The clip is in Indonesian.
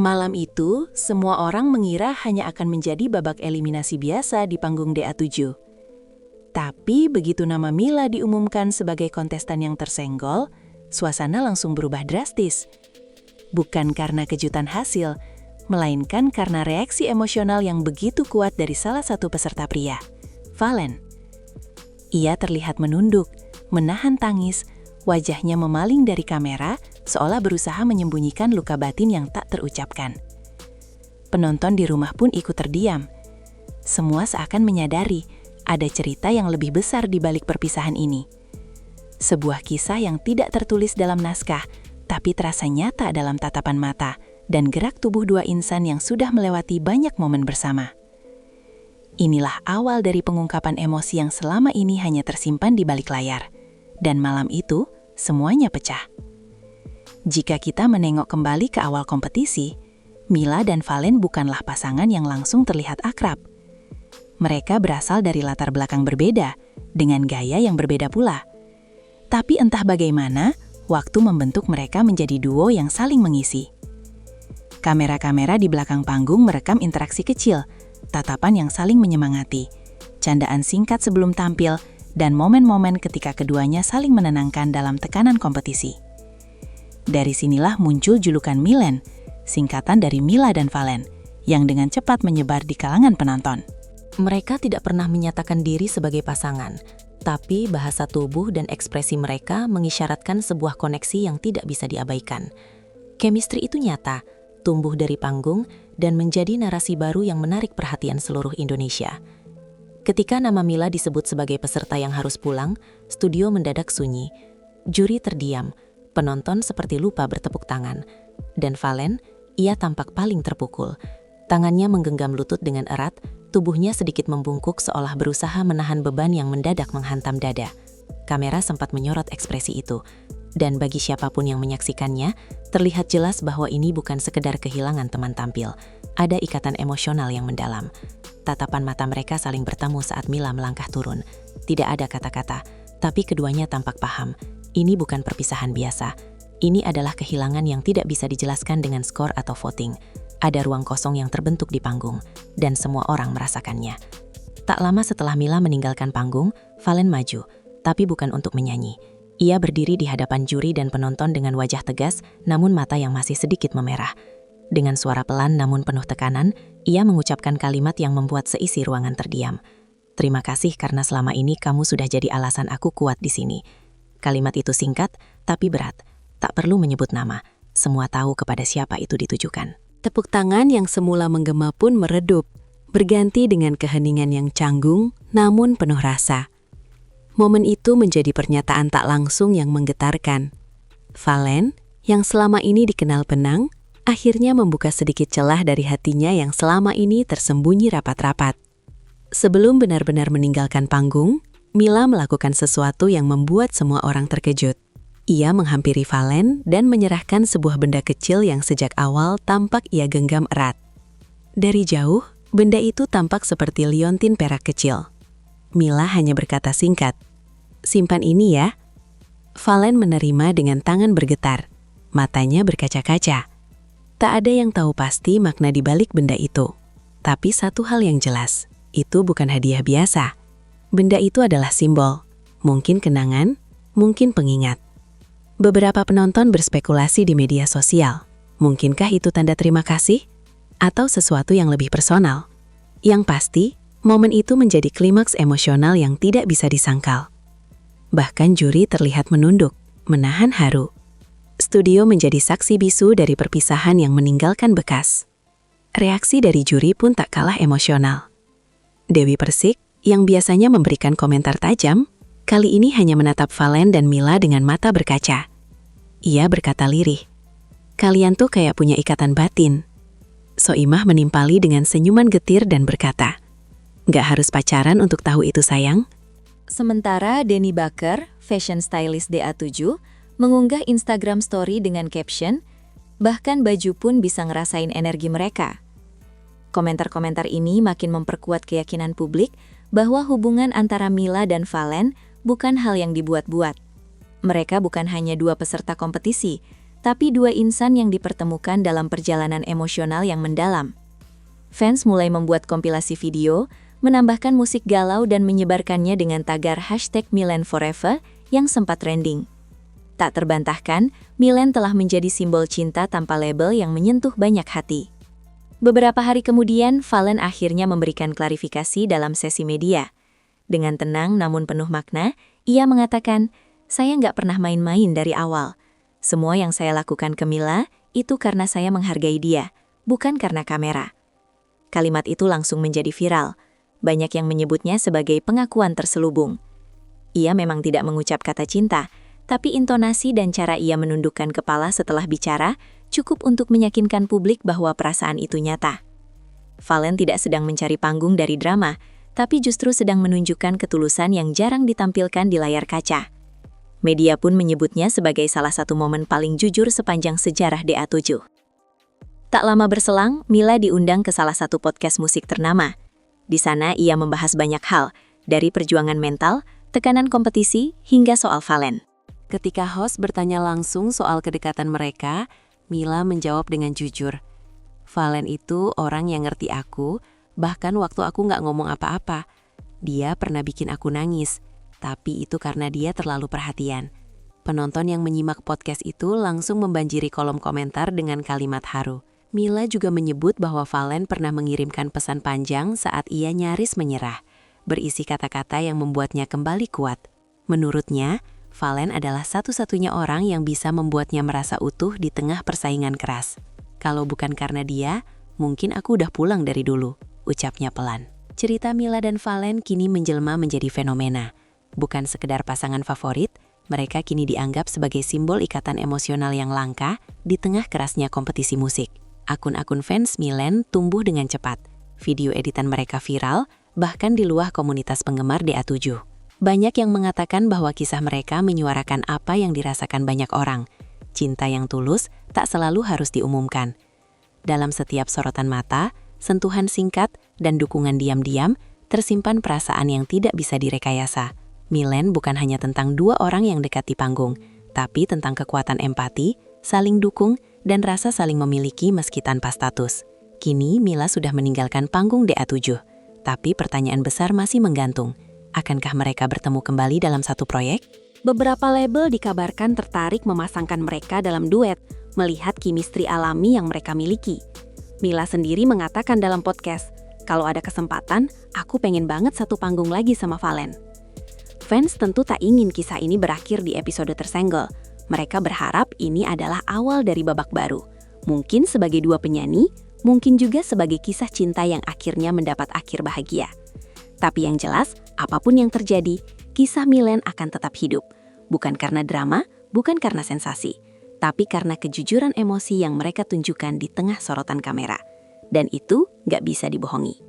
Malam itu, semua orang mengira hanya akan menjadi babak eliminasi biasa di panggung DA7. Tapi begitu nama Mila diumumkan sebagai kontestan yang tersenggol, suasana langsung berubah drastis. Bukan karena kejutan hasil, melainkan karena reaksi emosional yang begitu kuat dari salah satu peserta pria, Valen. Ia terlihat menunduk, menahan tangis, wajahnya memaling dari kamera, seolah berusaha menyembunyikan luka batin yang tak terucapkan. Penonton di rumah pun ikut terdiam. Semua seakan menyadari ada cerita yang lebih besar di balik perpisahan ini. Sebuah kisah yang tidak tertulis dalam naskah, tapi terasa nyata dalam tatapan mata dan gerak tubuh dua insan yang sudah melewati banyak momen bersama. Inilah awal dari pengungkapan emosi yang selama ini hanya tersimpan di balik layar. Dan malam itu, semuanya pecah. Jika kita menengok kembali ke awal kompetisi, Mila dan Valen bukanlah pasangan yang langsung terlihat akrab. Mereka berasal dari latar belakang berbeda, dengan gaya yang berbeda pula. Tapi entah bagaimana, waktu membentuk mereka menjadi duo yang saling mengisi. Kamera-kamera di belakang panggung merekam interaksi kecil, tatapan yang saling menyemangati, candaan singkat sebelum tampil, dan momen-momen ketika keduanya saling menenangkan dalam tekanan kompetisi. Dari sinilah muncul julukan Milen, singkatan dari Mila dan Valen, yang dengan cepat menyebar di kalangan penonton. Mereka tidak pernah menyatakan diri sebagai pasangan, tapi bahasa tubuh dan ekspresi mereka mengisyaratkan sebuah koneksi yang tidak bisa diabaikan. Chemistry itu nyata, tumbuh dari panggung, dan menjadi narasi baru yang menarik perhatian seluruh Indonesia. Ketika nama Mila disebut sebagai peserta yang harus pulang, studio mendadak sunyi. Juri terdiam, penonton seperti lupa bertepuk tangan. Dan Valen, ia tampak paling terpukul. Tangannya menggenggam lutut dengan erat, tubuhnya sedikit membungkuk seolah berusaha menahan beban yang mendadak menghantam dada. Kamera sempat menyorot ekspresi itu. Dan bagi siapapun yang menyaksikannya, terlihat jelas bahwa ini bukan sekedar kehilangan teman tampil. Ada ikatan emosional yang mendalam. Tatapan mata mereka saling bertemu saat Mila melangkah turun. Tidak ada kata-kata, tapi keduanya tampak paham. Ini bukan perpisahan biasa. Ini adalah kehilangan yang tidak bisa dijelaskan dengan skor atau voting. Ada ruang kosong yang terbentuk di panggung, dan semua orang merasakannya. Tak lama setelah Mila meninggalkan panggung, Valen maju, tapi bukan untuk menyanyi. Ia berdiri di hadapan juri dan penonton dengan wajah tegas, namun mata yang masih sedikit memerah. Dengan suara pelan namun penuh tekanan, ia mengucapkan kalimat yang membuat seisi ruangan terdiam. "Terima kasih karena selama ini kamu sudah jadi alasan aku kuat di sini." Kalimat itu singkat, tapi berat. Tak perlu menyebut nama. Semua tahu kepada siapa itu ditujukan. Tepuk tangan yang semula menggema pun meredup, berganti dengan keheningan yang canggung, namun penuh rasa. Momen itu menjadi pernyataan tak langsung yang menggetarkan. Valen, yang selama ini dikenal penang, akhirnya membuka sedikit celah dari hatinya yang selama ini tersembunyi rapat-rapat. Sebelum benar-benar meninggalkan panggung, Mila melakukan sesuatu yang membuat semua orang terkejut. Ia menghampiri Valen dan menyerahkan sebuah benda kecil yang sejak awal tampak ia genggam erat. Dari jauh, benda itu tampak seperti liontin perak kecil. Mila hanya berkata singkat, "Simpan ini ya." Valen menerima dengan tangan bergetar. Matanya berkaca-kaca. Tak ada yang tahu pasti makna di balik benda itu. Tapi satu hal yang jelas, itu bukan hadiah biasa. Benda itu adalah simbol. Mungkin kenangan, mungkin pengingat. Beberapa penonton berspekulasi di media sosial. Mungkinkah itu tanda terima kasih? Atau sesuatu yang lebih personal? Yang pasti, momen itu menjadi klimaks emosional yang tidak bisa disangkal. Bahkan juri terlihat menunduk, menahan haru. Studio menjadi saksi bisu dari perpisahan yang meninggalkan bekas. Reaksi dari juri pun tak kalah emosional. Dewi Persik, yang biasanya memberikan komentar tajam, kali ini hanya menatap Valen dan Mila dengan mata berkaca. Ia berkata lirih, "Kalian tuh kayak punya ikatan batin." Soimah menimpali dengan senyuman getir dan berkata, "Nggak harus pacaran untuk tahu itu sayang." Sementara Denny Baker, fashion stylist DA7, mengunggah Instagram story dengan caption, "Bahkan baju pun bisa ngerasain energi mereka." Komentar-komentar ini makin memperkuat keyakinan publik bahwa hubungan antara Mila dan Valen bukan hal yang dibuat-buat. Mereka bukan hanya dua peserta kompetisi, tapi dua insan yang dipertemukan dalam perjalanan emosional yang mendalam. Fans mulai membuat kompilasi video, menambahkan musik galau dan menyebarkannya dengan tagar #MilenForever yang sempat trending. Tak terbantahkan, Milen telah menjadi simbol cinta tanpa label yang menyentuh banyak hati. Beberapa hari kemudian, Fallen akhirnya memberikan klarifikasi dalam sesi media. Dengan tenang namun penuh makna, ia mengatakan, "Saya nggak pernah main-main dari awal. Semua yang saya lakukan ke Mila, itu karena saya menghargai dia, bukan karena kamera." Kalimat itu langsung menjadi viral. Banyak yang menyebutnya sebagai pengakuan terselubung. Ia memang tidak mengucap kata cinta, tapi intonasi dan cara ia menundukkan kepala setelah bicara cukup untuk meyakinkan publik bahwa perasaan itu nyata. Fallen tidak sedang mencari panggung dari drama, tapi justru sedang menunjukkan ketulusan yang jarang ditampilkan di layar kaca. Media pun menyebutnya sebagai salah satu momen paling jujur sepanjang sejarah DA7. Tak lama berselang, Mila diundang ke salah satu podcast musik ternama. Di sana ia membahas banyak hal, dari perjuangan mental, tekanan kompetisi, hingga soal Fallen. Ketika host bertanya langsung soal kedekatan mereka, Mila menjawab dengan jujur. Fallen itu orang yang ngerti aku, bahkan waktu aku nggak ngomong apa-apa. Dia pernah bikin aku nangis, tapi itu karena dia terlalu perhatian. Penonton yang menyimak podcast itu langsung membanjiri kolom komentar dengan kalimat haru. Mila juga menyebut bahwa Fallen pernah mengirimkan pesan panjang saat ia nyaris menyerah, berisi kata-kata yang membuatnya kembali kuat. Menurutnya, Fallen adalah satu-satunya orang yang bisa membuatnya merasa utuh di tengah persaingan keras. Kalau bukan karena dia, mungkin aku udah pulang dari dulu, ucapnya pelan. Cerita Mila dan Fallen kini menjelma menjadi fenomena. Bukan sekedar pasangan favorit, mereka kini dianggap sebagai simbol ikatan emosional yang langka di tengah kerasnya kompetisi musik. Akun-akun fans Milen tumbuh dengan cepat. Video editan mereka viral, bahkan di luar komunitas penggemar DA7. Banyak yang mengatakan bahwa kisah mereka menyuarakan apa yang dirasakan banyak orang. Cinta yang tulus tak selalu harus diumumkan. Dalam setiap sorotan mata, sentuhan singkat, dan dukungan diam-diam, tersimpan perasaan yang tidak bisa direkayasa. Milen bukan hanya tentang dua orang yang dekat di panggung, tapi tentang kekuatan empati, saling dukung, dan rasa saling memiliki meski tanpa status. Kini Mila sudah meninggalkan panggung DA7, tapi pertanyaan besar masih menggantung. Akankah mereka bertemu kembali dalam satu proyek? Beberapa label dikabarkan tertarik memasangkan mereka dalam duet, melihat chemistry alami yang mereka miliki. Mila sendiri mengatakan dalam podcast, "Kalau ada kesempatan, aku pengen banget satu panggung lagi sama Fallen." Fans tentu tak ingin kisah ini berakhir di episode tersenggol. Mereka berharap ini adalah awal dari babak baru. Mungkin sebagai dua penyanyi, mungkin juga sebagai kisah cinta yang akhirnya mendapat akhir bahagia. Tapi yang jelas, apapun yang terjadi, kisah Milen akan tetap hidup. Bukan karena drama, bukan karena sensasi, tapi karena kejujuran emosi yang mereka tunjukkan di tengah sorotan kamera. Dan itu nggak bisa dibohongi.